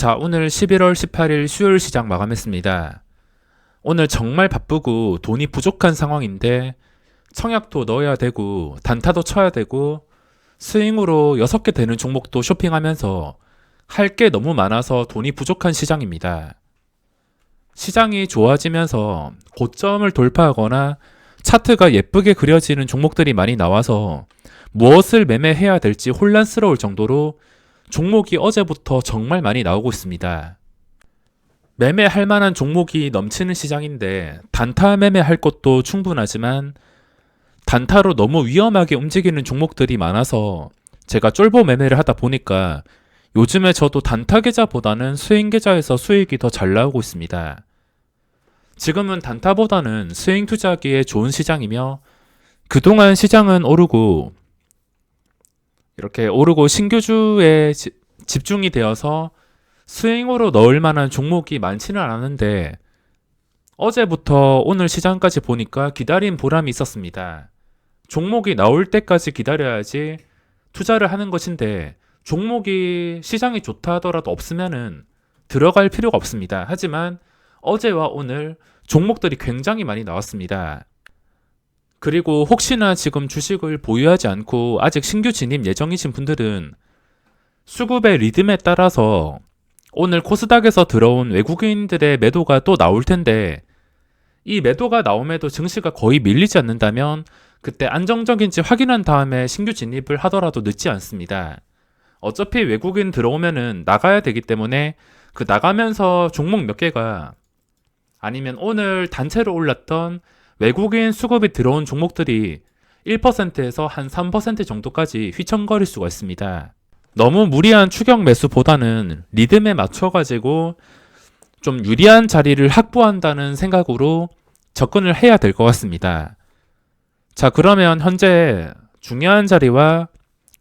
자, 오늘 11월 18일 수요일 시장 마감했습니다. 오늘 정말 바쁘고 돈이 부족한 상황인데 청약도 넣어야 되고 단타도 쳐야 되고 스윙으로 6개 되는 종목도 쇼핑하면서 할 게 너무 많아서 돈이 부족한 시장입니다. 시장이 좋아지면서 고점을 돌파하거나 차트가 예쁘게 그려지는 종목들이 많이 나와서 무엇을 매매해야 될지 혼란스러울 정도로 종목이 어제부터 정말 많이 나오고 있습니다. 매매할 만한 종목이 넘치는 시장인데 단타 매매할 것도 충분하지만 단타로 너무 위험하게 움직이는 종목들이 많아서 제가 쫄보 매매를 하다 보니까 요즘에 저도 단타 계좌보다는 스윙 계좌에서 수익이 더 잘 나오고 있습니다. 지금은 단타보다는 스윙 투자하기에 좋은 시장이며 그동안 시장은 이렇게 오르고 신규주에 집중이 되어서 스윙으로 넣을 만한 종목이 많지는 않았는데 어제부터 오늘 시장까지 보니까 기다린 보람이 있었습니다. 종목이 나올 때까지 기다려야지 투자를 하는 것인데 종목이 시장이 좋다 하더라도 없으면은 들어갈 필요가 없습니다. 하지만 어제와 오늘 종목들이 굉장히 많이 나왔습니다. 그리고 혹시나 지금 주식을 보유하지 않고 아직 신규 진입 예정이신 분들은 수급의 리듬에 따라서 오늘 코스닥에서 들어온 외국인들의 매도가 또 나올 텐데 이 매도가 나옴에도 증시가 거의 밀리지 않는다면 그때 안정적인지 확인한 다음에 신규 진입을 하더라도 늦지 않습니다. 어차피 외국인 들어오면은 나가야 되기 때문에 그 나가면서 종목 몇 개가 아니면 오늘 단체로 올랐던 외국인 수급이 들어온 종목들이 1%에서 한 3% 정도까지 휘청거릴 수가 있습니다. 너무 무리한 추격 매수보다는 리듬에 맞춰가지고 좀 유리한 자리를 확보한다는 생각으로 접근을 해야 될 것 같습니다. 자, 그러면 현재 중요한 자리와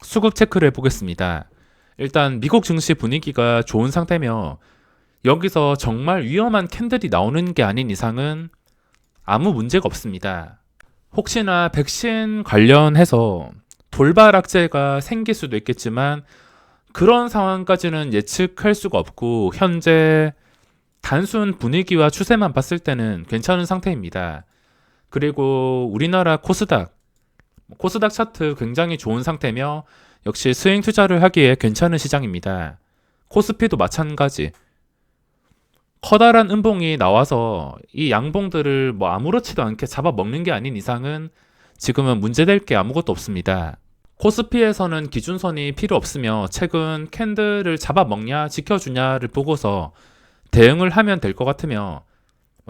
수급 체크를 해보겠습니다. 일단 미국 증시 분위기가 좋은 상태며 여기서 정말 위험한 캔들이 나오는 게 아닌 이상은 아무 문제가 없습니다. 혹시나 백신 관련해서 돌발 악재가 생길 수도 있겠지만 그런 상황까지는 예측할 수가 없고 현재 단순 분위기와 추세만 봤을 때는 괜찮은 상태입니다. 그리고 우리나라 코스닥 차트 굉장히 좋은 상태며 역시 스윙 투자를 하기에 괜찮은 시장입니다. 코스피도 마찬가지. 커다란 음봉이 나와서 이 양봉들을 아무렇지도 않게 잡아먹는 게 아닌 이상은 지금은 문제될 게 아무것도 없습니다. 코스피에서는 기준선이 필요 없으며 최근 캔들을 잡아먹냐 지켜주냐를 보고서 대응을 하면 될 것 같으며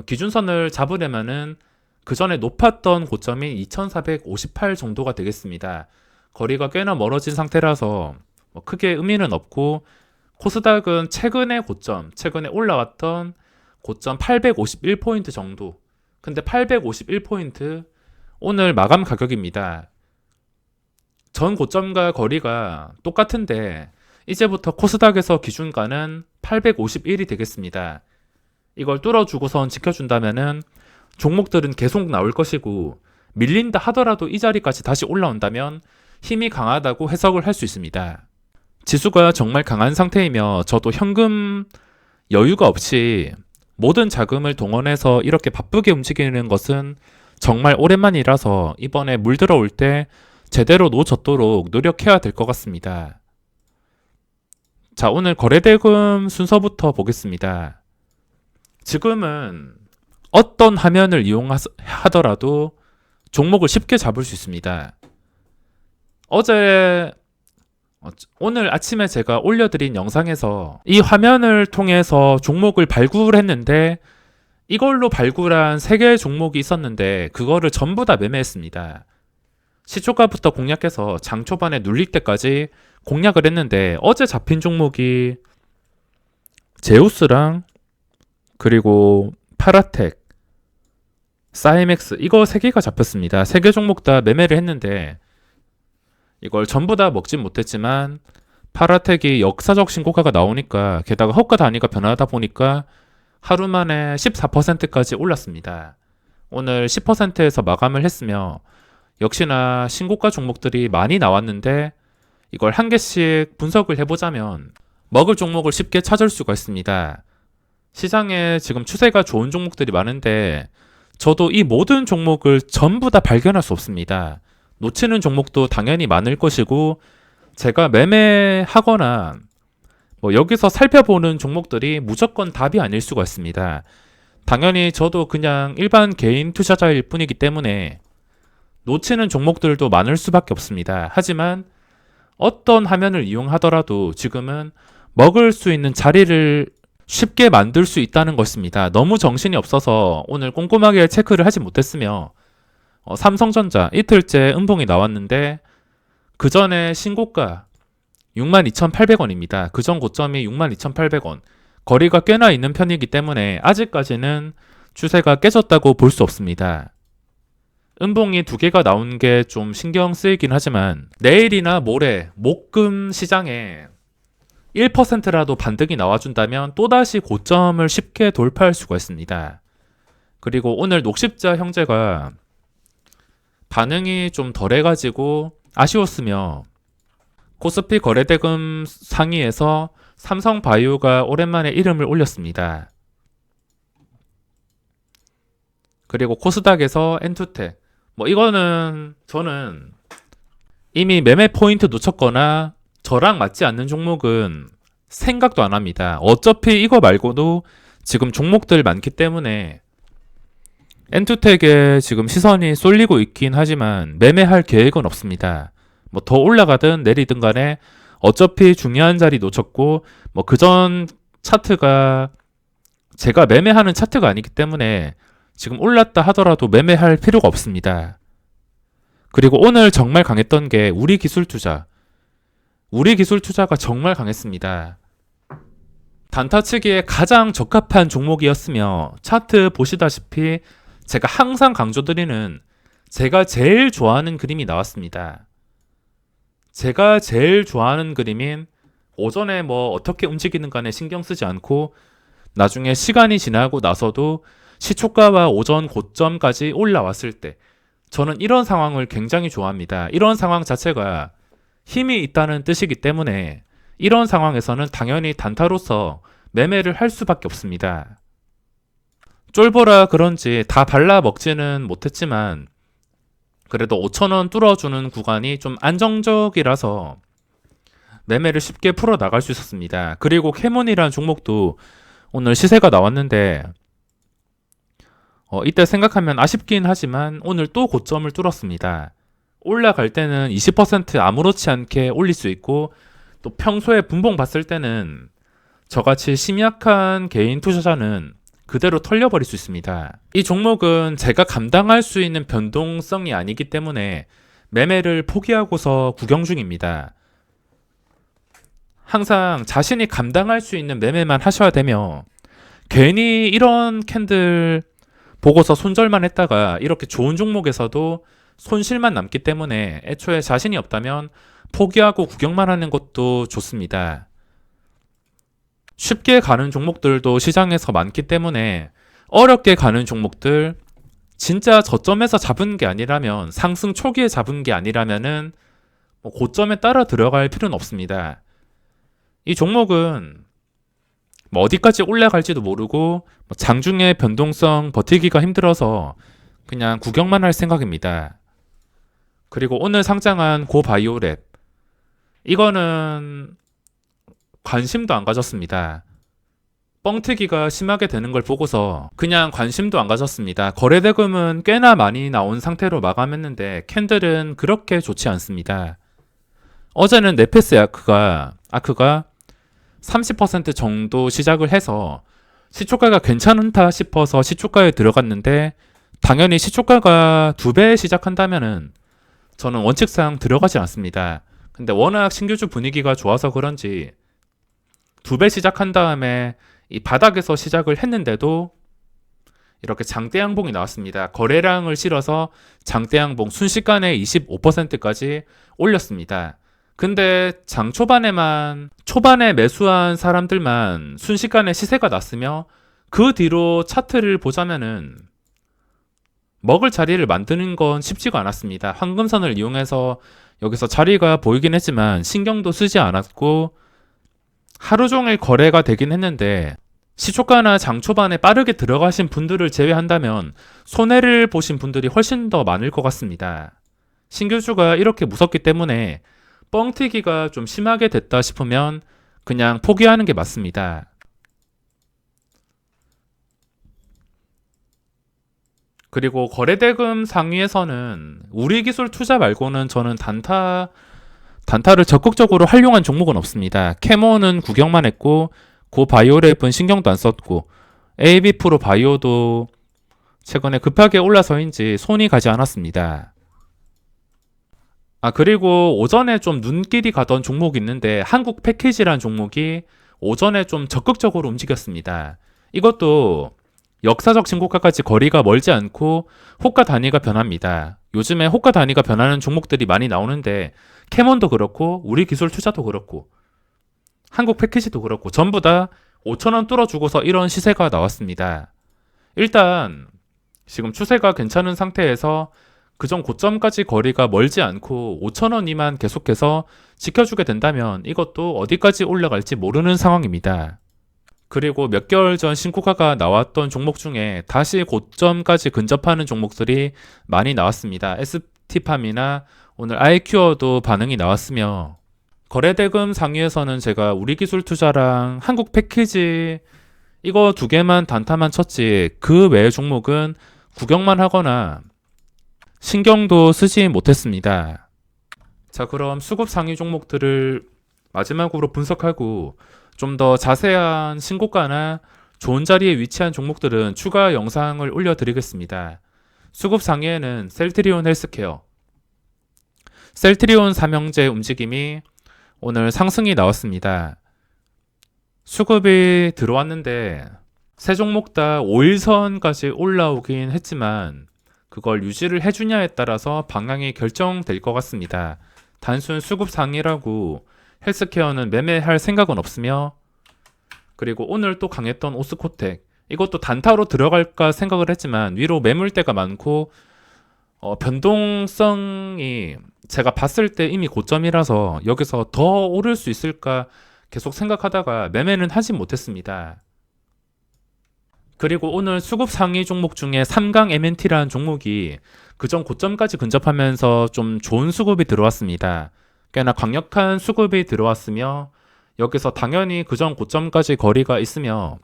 기준선을 잡으려면은 그 전에 높았던 고점이 2458 정도가 되겠습니다. 거리가 꽤나 멀어진 상태라서 크게 의미는 없고 코스닥은 최근에 올라왔던 고점 851포인트 정도. 근데 851포인트 오늘 마감 가격입니다. 전 고점과 거리가 똑같은데 이제부터 코스닥에서 기준가는 851이 되겠습니다. 이걸 뚫어주고선 지켜준다면은 종목들은 계속 나올 것이고 밀린다 하더라도 이 자리까지 다시 올라온다면 힘이 강하다고 해석을 할 수 있습니다. 지수가 정말 강한 상태이며 저도 현금 여유가 없이 모든 자금을 동원해서 이렇게 바쁘게 움직이는 것은 정말 오랜만이라서 이번에 물 들어올 때 제대로 놓쳤도록 노력해야 될 것 같습니다. 자, 오늘 거래대금 순서부터 보겠습니다. 지금은 어떤 화면을 이용하더라도 종목을 쉽게 잡을 수 있습니다. 오늘 아침에 제가 올려드린 영상에서 이 화면을 통해서 종목을 발굴했는데 이걸로 발굴한 3개의 종목이 있었는데 그거를 전부 다 매매했습니다. 시초가부터 공략해서 장 초반에 눌릴 때까지 공략을 했는데 어제 잡힌 종목이 제우스랑 그리고 파라텍, 사이맥스 이거 3개가 잡혔습니다. 3개 종목 다 매매를 했는데 이걸 전부 다 먹진 못했지만 파라텍이 역사적 신고가가 나오니까 게다가 호가 단위가 변하다 보니까 하루 만에 14%까지 올랐습니다. 오늘 10%에서 마감을 했으며 역시나 신고가 종목들이 많이 나왔는데 이걸 한 개씩 분석을 해보자면 먹을 종목을 쉽게 찾을 수가 있습니다. 시장에 지금 추세가 좋은 종목들이 많은데 저도 이 모든 종목을 전부 다 발견할 수 없습니다. 놓치는 종목도 당연히 많을 것이고 제가 매매하거나 여기서 살펴보는 종목들이 무조건 답이 아닐 수가 있습니다. 당연히 저도 그냥 일반 개인 투자자일 뿐이기 때문에 놓치는 종목들도 많을 수밖에 없습니다. 하지만 어떤 화면을 이용하더라도 지금은 먹을 수 있는 자리를 쉽게 만들 수 있다는 것입니다. 너무 정신이 없어서 오늘 꼼꼼하게 체크를 하지 못했으며 삼성전자 이틀째 음봉이 나왔는데 그 전에 신고가 62,800원입니다. 그 전 고점이 62,800원. 거리가 꽤나 있는 편이기 때문에 아직까지는 추세가 깨졌다고 볼 수 없습니다. 음봉이 두 개가 나온 게 좀 신경 쓰이긴 하지만 내일이나 모레 목금 시장에 1%라도 반등이 나와준다면 또다시 고점을 쉽게 돌파할 수가 있습니다. 그리고 오늘 녹십자 형제가 반응이 좀 덜해가지고 아쉬웠으며 코스피 거래대금 상위에서 삼성바이오가 오랜만에 이름을 올렸습니다. 그리고 코스닥에서 엔투텍 이거는 저는 이미 매매 포인트 놓쳤거나 저랑 맞지 않는 종목은 생각도 안 합니다. 어차피 이거 말고도 지금 종목들 많기 때문에 엔투텍에 지금 시선이 쏠리고 있긴 하지만 매매할 계획은 없습니다. 더 올라가든 내리든 간에 어차피 중요한 자리 놓쳤고 그전 차트가 제가 매매하는 차트가 아니기 때문에 지금 올랐다 하더라도 매매할 필요가 없습니다. 그리고 오늘 정말 강했던 게 우리기술투자. 우리기술투자가 정말 강했습니다. 단타치기에 가장 적합한 종목이었으며 차트 보시다시피 제가 항상 강조드리는 제가 제일 좋아하는 그림이 나왔습니다. 제가 제일 좋아하는 그림인 오전에 어떻게 움직이는 간에 신경 쓰지 않고 나중에 시간이 지나고 나서도 시초가와 오전 고점까지 올라왔을 때 저는 이런 상황을 굉장히 좋아합니다. 이런 상황 자체가 힘이 있다는 뜻이기 때문에 이런 상황에서는 당연히 단타로서 매매를 할 수밖에 없습니다. 쫄보라 그런지 다 발라 먹지는 못했지만 그래도 5,000원 뚫어주는 구간이 좀 안정적이라서 매매를 쉽게 풀어 나갈 수 있었습니다. 그리고 캐몬이라는 종목도 오늘 시세가 나왔는데 이때 생각하면 아쉽긴 하지만 오늘 또 고점을 뚫었습니다. 올라갈 때는 20% 아무렇지 않게 올릴 수 있고 또 평소에 분봉 봤을 때는 저같이 심약한 개인 투자자는 그대로 털려버릴 수 있습니다. 이 종목은 제가 감당할 수 있는 변동성이 아니기 때문에 매매를 포기하고서 구경 중입니다. 항상 자신이 감당할 수 있는 매매만 하셔야 되며 괜히 이런 캔들 보고서 손절만 했다가 이렇게 좋은 종목에서도 손실만 남기 때문에 애초에 자신이 없다면 포기하고 구경만 하는 것도 좋습니다. 쉽게 가는 종목들도 시장에서 많기 때문에 어렵게 가는 종목들 진짜 저점에서 잡은 게 아니라면 상승 초기에 잡은 게 아니라면은 고점에 따라 들어갈 필요는 없습니다. 이 종목은 어디까지 올라갈지도 모르고 장중에 변동성 버티기가 힘들어서 그냥 구경만 할 생각입니다. 그리고 오늘 상장한 고바이오랩 이거는 관심도 안 가졌습니다. 뻥튀기가 심하게 되는 걸 보고서 그냥 관심도 안 가졌습니다. 거래대금은 꽤나 많이 나온 상태로 마감했는데 캔들은 그렇게 좋지 않습니다. 어제는 네페스 아크가 30% 정도 시작을 해서 시초가가 괜찮다 싶어서 시초가에 들어갔는데 당연히 시초가가 2배 시작한다면은 저는 원칙상 들어가지 않습니다. 근데 워낙 신규주 분위기가 좋아서 그런지 2배 시작한 다음에 이 바닥에서 시작을 했는데도 이렇게 장대양봉이 나왔습니다. 거래량을 실어서 장대양봉 순식간에 25%까지 올렸습니다. 근데 장 초반에 매수한 사람들만 순식간에 시세가 났으며 그 뒤로 차트를 보자면은 먹을 자리를 만드는 건 쉽지가 않았습니다. 황금선을 이용해서 여기서 자리가 보이긴 했지만 신경도 쓰지 않았고 하루 종일 거래가 되긴 했는데 시초가나 장 초반에 빠르게 들어가신 분들을 제외한다면 손해를 보신 분들이 훨씬 더 많을 것 같습니다. 신규주가 이렇게 무섭기 때문에 뻥튀기가 좀 심하게 됐다 싶으면 그냥 포기하는 게 맞습니다. 그리고 거래대금 상위에서는 우리기술 투자 말고는 저는 단타를 적극적으로 활용한 종목은 없습니다. 캐모는 구경만 했고 고바이오랩은 신경도 안 썼고 AB프로 바이오도 최근에 급하게 올라서인지 손이 가지 않았습니다. 그리고 오전에 좀 눈길이 가던 종목이 있는데 한국 패키지라는 종목이 오전에 좀 적극적으로 움직였습니다. 이것도 역사적 신고가까지 거리가 멀지 않고 호가 단위가 변합니다. 요즘에 호가 단위가 변하는 종목들이 많이 나오는데 캐몬도 그렇고 우리 기술 투자도 그렇고 한국 패키지도 그렇고 전부 다 5,000원 뚫어주고서 이런 시세가 나왔습니다. 일단 지금 추세가 괜찮은 상태에서 그전 고점까지 거리가 멀지 않고 5,000원 미만 계속해서 지켜주게 된다면 이것도 어디까지 올라갈지 모르는 상황입니다. 그리고 몇 개월 전 신고가가 나왔던 종목 중에 다시 고점까지 근접하는 종목들이 많이 나왔습니다. ST팜이나 오늘 아이큐어도 반응이 나왔으며 거래대금 상위에서는 제가 우리기술투자랑 한국 패키지 이거 두 개만 단타만 쳤지 그 외의 종목은 구경만 하거나 신경도 쓰지 못했습니다. 자, 그럼 수급 상위 종목들을 마지막으로 분석하고 좀 더 자세한 신고가나 좋은 자리에 위치한 종목들은 추가 영상을 올려드리겠습니다. 수급 상위에는 셀트리온 헬스케어, 셀트리온 삼형제 움직임이 오늘 상승이 나왔습니다. 수급이 들어왔는데 세 종목 다 5일선까지 올라오긴 했지만 그걸 유지를 해주냐에 따라서 방향이 결정될 것 같습니다. 단순 수급 상위라고 헬스케어는 매매할 생각은 없으며 그리고 오늘 또 강했던 오스코텍 이것도 단타로 들어갈까 생각을 했지만 위로 매물대가 많고 변동성이 제가 봤을 때 이미 고점이라서 여기서 더 오를 수 있을까 계속 생각하다가 매매는 하지 못했습니다. 그리고 오늘 수급 상위 종목 중에 3강 MNT라는 종목이 그전 고점까지 근접하면서 좀 좋은 수급이 들어왔습니다. 꽤나 강력한 수급이 들어왔으며 여기서 당연히 그전 고점까지 거리가 있으며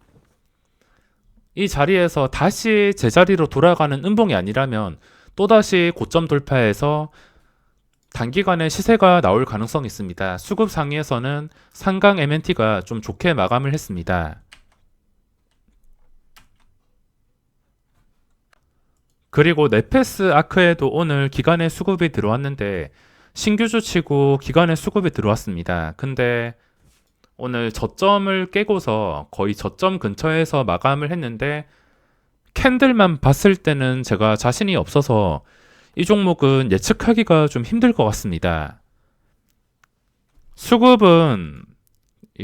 이 자리에서 다시 제자리로 돌아가는 음봉이 아니라면 또다시 고점 돌파해서 단기간에 시세가 나올 가능성이 있습니다. 수급 상위에서는 상강 MNT가 좀 좋게 마감을 했습니다. 그리고 네페스 아크에도 오늘 기관의 수급이 들어왔는데 신규주 치고 기관의 수급이 들어왔습니다. 근데 오늘 저점을 깨고서 거의 저점 근처에서 마감을 했는데 캔들만 봤을 때는 제가 자신이 없어서 이 종목은 예측하기가 좀 힘들 것 같습니다. 수급은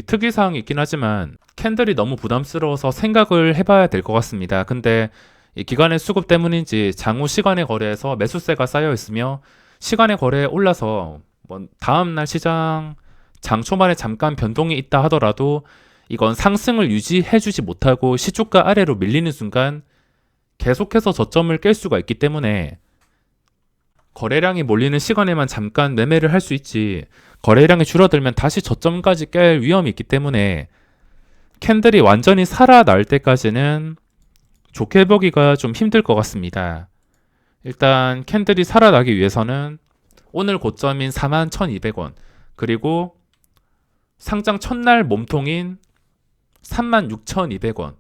특이사항이 있긴 하지만 캔들이 너무 부담스러워서 생각을 해봐야 될 것 같습니다. 근데 이 기간의 수급 때문인지 장후 시간의 거래에서 매수세가 쌓여 있으며 시간의 거래에 올라서 다음날 시장 장 초반에 잠깐 변동이 있다 하더라도 이건 상승을 유지해주지 못하고 시초가 아래로 밀리는 순간 계속해서 저점을 깰 수가 있기 때문에 거래량이 몰리는 시간에만 잠깐 매매를 할 수 있지 거래량이 줄어들면 다시 저점까지 깰 위험이 있기 때문에 캔들이 완전히 살아날 때까지는 좋게 보기가 좀 힘들 것 같습니다. 일단 캔들이 살아나기 위해서는 오늘 고점인 41,200원 그리고 상장 첫날 몸통인 36,200원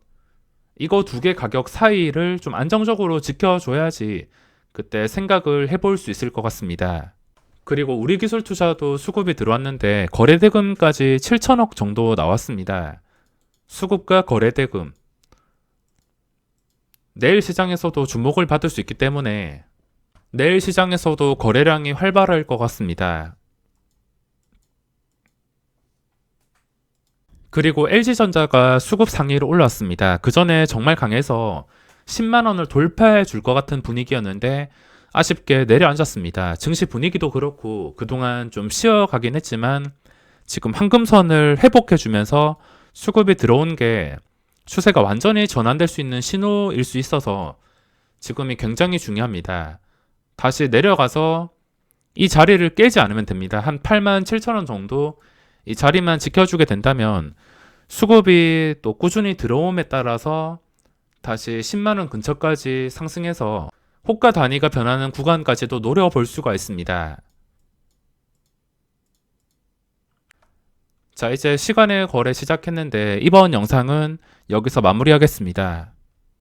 이거 두 개 가격 사이를 좀 안정적으로 지켜줘야지 그때 생각을 해볼 수 있을 것 같습니다. 그리고 우리기술투자도 수급이 들어왔는데 거래대금까지 7천억 정도 나왔습니다. 수급과 거래대금 내일 시장에서도 주목을 받을 수 있기 때문에 내일 시장에서도 거래량이 활발할 것 같습니다. 그리고 LG전자가 수급 상위로 올라왔습니다. 그 전에 정말 강해서 10만원을 돌파해 줄 것 같은 분위기였는데 아쉽게 내려앉았습니다. 증시 분위기도 그렇고 그동안 좀 쉬어가긴 했지만 지금 황금선을 회복해주면서 수급이 들어온 게 추세가 완전히 전환될 수 있는 신호일 수 있어서 지금이 굉장히 중요합니다. 다시 내려가서 이 자리를 깨지 않으면 됩니다. 한 87,000원 정도 이 자리만 지켜주게 된다면 수급이 또 꾸준히 들어옴에 따라서 다시 10만원 근처까지 상승해서 호가 단위가 변하는 구간까지도 노려볼 수가 있습니다. 자, 이제 시간의 거래 시작했는데 이번 영상은 여기서 마무리하겠습니다.